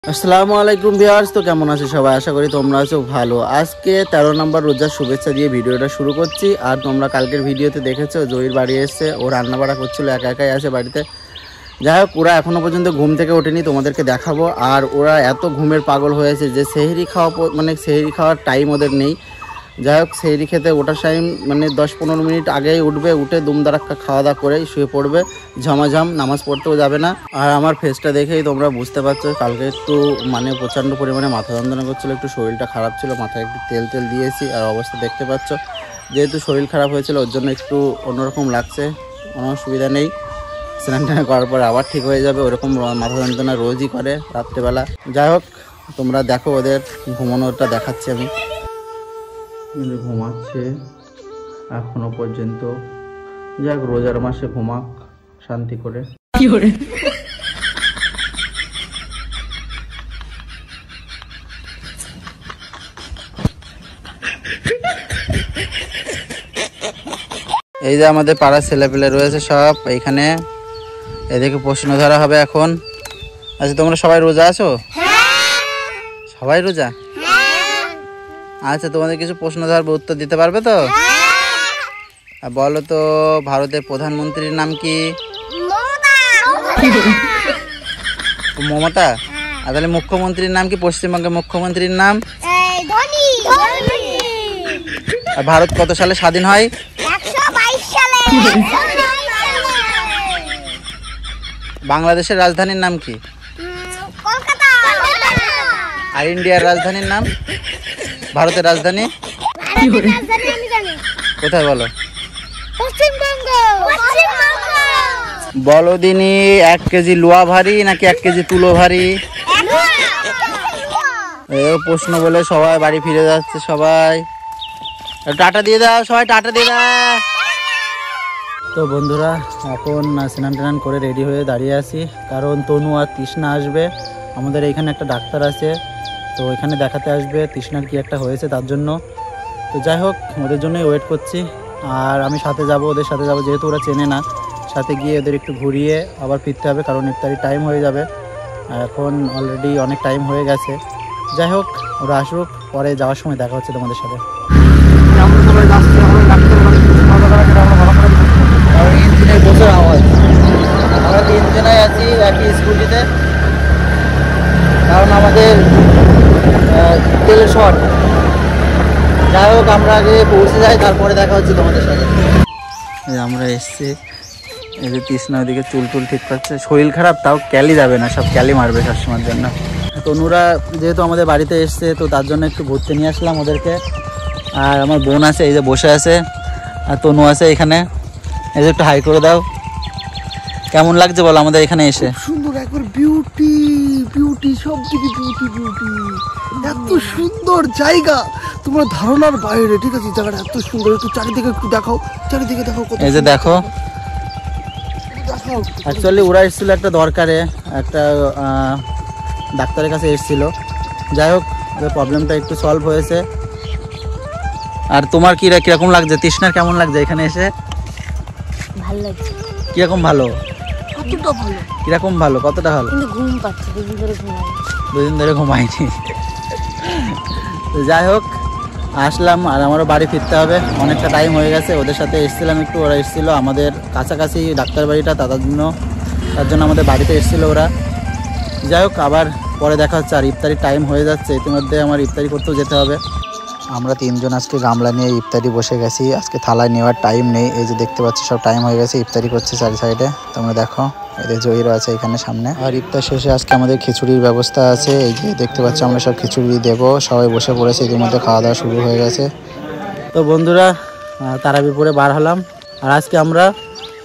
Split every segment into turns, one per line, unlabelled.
আসসালামু আলাইকুম ভিউয়ার্স, তো কেমন আছো সবাই? আশা করি তোমরা আছো ভালো। আজকে 13 নম্বর রোজার শুভেচ্ছা দিয়ে ভিডিওটা শুরু করছি। আর তোমরা কালকের ভিডিওতে দেখেছো জহির বাড়ি এসছে, ও রান্নাবাড়া করছিল, একা একাই আছে বাড়িতে। যাই হোক, ওরা এখনও পর্যন্ত ঘুম থেকে ওঠেনি, তোমাদেরকে দেখাবো। আর ওরা এত ঘুমের পাগল হয়েছে যে সেহরি খাওয়ার টাইম ওদের নেই। যাই হোক, সেহরি খেতে ওঠার টাইম 10-15 মিনিট আগেই উঠবে, উঠে দুমদারাক্কা খাওয়া দাওয়া করে শুয়ে পড়বে ঝমাঝম, নামাজ পড়তেও যাবে না। আর আমার ফেসটা দেখেই তোমরা বুঝতে পারছো, কালকে একটু প্রচণ্ড পরিমাণে মাথা যন্ত্রণা করছিলো, একটু শরীরটা খারাপ ছিল, মাথায় একটু তেল দিয়েছি। আর অবস্থা দেখতে পাচ্ছ, যেহেতু শরীর খারাপ হয়েছিল ওর জন্য একটু অন্যরকম লাগছে, কোনো অসুবিধা নেই। স্নান টান করার পর আবার ঠিক হয়ে যাবে। ওরকম মাথা যন্ত্রণা রোজই করে রাত্রেবেলা। যাই হোক, তোমরা দেখো ওদের ঘুমানোটা দেখাচ্ছি আমি। ঘুমাচ্ছে এখনো পর্যন্ত। যাক, রোজার মাসে ঘুমাক শান্তি করে। এই যে আমাদের পাড়ার ছেলেপেলে রয়েছে সব এইখানে, এদেরকে প্রশ্ন ধরা হবে এখন। আচ্ছা, তোমরা সবাই রোজা আছো? সবাই রোজা? আচ্ছা, তোমাদের কিছু প্রশ্ন ধরবো, উত্তর দিতে পারবে তো? বলো তো, ভারতের প্রধানমন্ত্রীর নাম কি? মমতা। আর তাহলে মুখ্যমন্ত্রীর নাম কি? পশ্চিমবঙ্গের মুখ্যমন্ত্রীর নাম? আর ভারত কত সালে স্বাধীন হয়?
122 সালে।
বাংলাদেশের রাজধানীর নাম কি?
কলকাতা।
আর ইন্ডিয়ার রাজধানীর নাম? ভারতের রাজধানী কোথায় বলো?
পশ্চিমবঙ্গ।
বলো দিনি, 1 কেজি লোহা ভারী নাকি 1 কেজি তুলো ভারী? প্রশ্ন বলে সবাই বাড়ি ফিরে যাচ্ছে। সবাই টাটা দিয়ে দাও, সবাই টাটা দিয়ে দাও। তো বন্ধুরা, এখন স্নান টান করে রেডি হয়ে দাঁড়িয়ে আছি, কারণ তনু আর তৃষ্ণা আসবে। আমাদের এইখানে একটা ডাক্তার আছে, তো এখানে দেখাতে আসবে তৃষ্ণার কি একটা হয়েছে তার জন্য। তো যাই হোক, ওদের জন্যই ওয়েট করছি। আর আমি সাথে যাব, ওদের সাথে যাব, যেহেতু ওরা চেনে না। সাথে গিয়ে ওদের একটু ঘুরিয়ে আবার ফিরতে হবে, কারণ ইফতারি টাইম হয়ে যাবে। এখন অলরেডি অনেক টাইম হয়ে গেছে। যাই হোক, ওরা আসুক, পরে যাওয়ার সময় দেখা হচ্ছে তোমাদের সাথে। ইঞ্জিনের প্রচুর আওয়াজ। আমরা 3 জনাই আছি একই স্কুটিতে, কারণ আমাদের তেলের শর্ট। যাই হোক, আমরা আগে পৌঁছে যাই, তারপরে দেখা হচ্ছে তোমাদের সাথে। আমরা এসছি, এই যে তৃষ্ণা ওদিকে চুল ঠিক করছে। শরীর খারাপ, তাও ক্যালি যাবে না, সব ক্যালি মারবে সবসময়ের জন্য। তনুরা যেহেতু আমাদের বাড়িতে এসছে, তো তার জন্য একটু ঘুরতে নিয়ে আসলাম ওদেরকে। আর আমার বোন আছে, এই যে বসে আছে, আর তনু আছে এখানে। এই যে একটু হাই করে দাও। কেমন লাগছে বলো আমাদের এখানে এসে?
সুন্দর, একবার বিউটি, সব দিকে বিউটি। এত সুন্দর জায়গা, তোমার ধারণার বাইরে। ঠিক আছে, জায়গাটা এত সুন্দর। একটু চারিদিকে একটু দেখাও, চারিদিকে দেখো।
এই যে দেখো, অ্যাকচুয়ালি ওরা এসেছিল একটা দরকারে, একটা ডাক্তারের কাছে এসেছিল। যাই হোক, ওদের প্রবলেমটা একটু সলভ হয়েছে। আর তোমার কিরকম লাগছে? তৃষ্ণার কেমন লাগছে এখানে এসে?
ভালো লাগছে।
কিরকম ভালো?
কতটা ভালো?
কিরকম ভালো? কতটা ভালো?
কিন্তু ঘুম পাচ্ছে, 2 দিন ধরে ঘুমাই।
2 দিন ধরে ঘুমাইনি। তো যাই হোক, আসলাম, আর আমারও বাড়ি ফিরতে হবে, অনেকটা টাইম হয়ে গেছে। ওদের সাথে এসেছিলাম একটু, ওরা এসেছিল আমাদের কাছাকাছি ডাক্তার বাড়িটা, তার জন্য আমাদের বাড়িতে এসেছিলো ওরা। যাই হোক, আবার পরে দেখা হচ্ছে। আর ইফতারির টাইম হয়ে যাচ্ছে, ইতিমধ্যে আমার ইফতারি করতেও যেতে হবে। আমরা 3 জন আজকে গামলা নিয়ে ইফতারি বসে গেছি। আজকে থালায় নেওয়ার টাইম নেই, এই যে দেখতে পাচ্ছি সব টাইম হয়ে গেছে। ইফতারি করছে চারি সাইডে, তোমরা দেখো। এদের জহিরও আছে এখানে সামনে। আর ইফতার শেষে আজকে আমাদের খিচুড়ির ব্যবস্থা আছে, এই যে দেখতে পাচ্ছি। আমরা সব খিচুড়ি দেবো, সবাই বসে পড়েছে, ইতিমধ্যে খাওয়া দাওয়া শুরু হয়ে গেছে। তো বন্ধুরা, তারাবি পড়ে বার হলাম। আর আজকে আমরা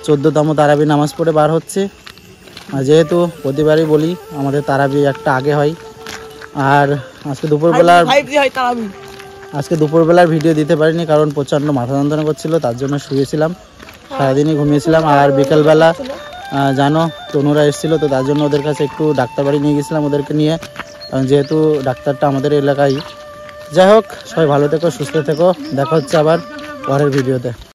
14তম তারাবি নামাজ পড়ে বার হচ্ছি। আর যেহেতু প্রতিবারই বলি, আমাদের তারাবি একটা আগে হয়। আর আজকে দুপুরবেলার ভিডিও দিতে পারিনি, কারণ প্রচণ্ড মাথা যন্ত্রণা করছিল, তার জন্য শুয়েছিলাম, সারাদিনই ঘুমিয়েছিলাম। আর বিকেলবেলা জানো তনুরা এসেছিলো, তো তার জন্য ওদের কাছে একটু ডাক্তার বাড়ি নিয়ে গেছিলাম ওদেরকে নিয়ে, কারণ যেহেতু ডাক্তারটা আমাদের এলাকায়। যাই হোক, সবাই ভালো থেকো, সুস্থ থেকো, দেখা হচ্ছে আবার পরের ভিডিওতে।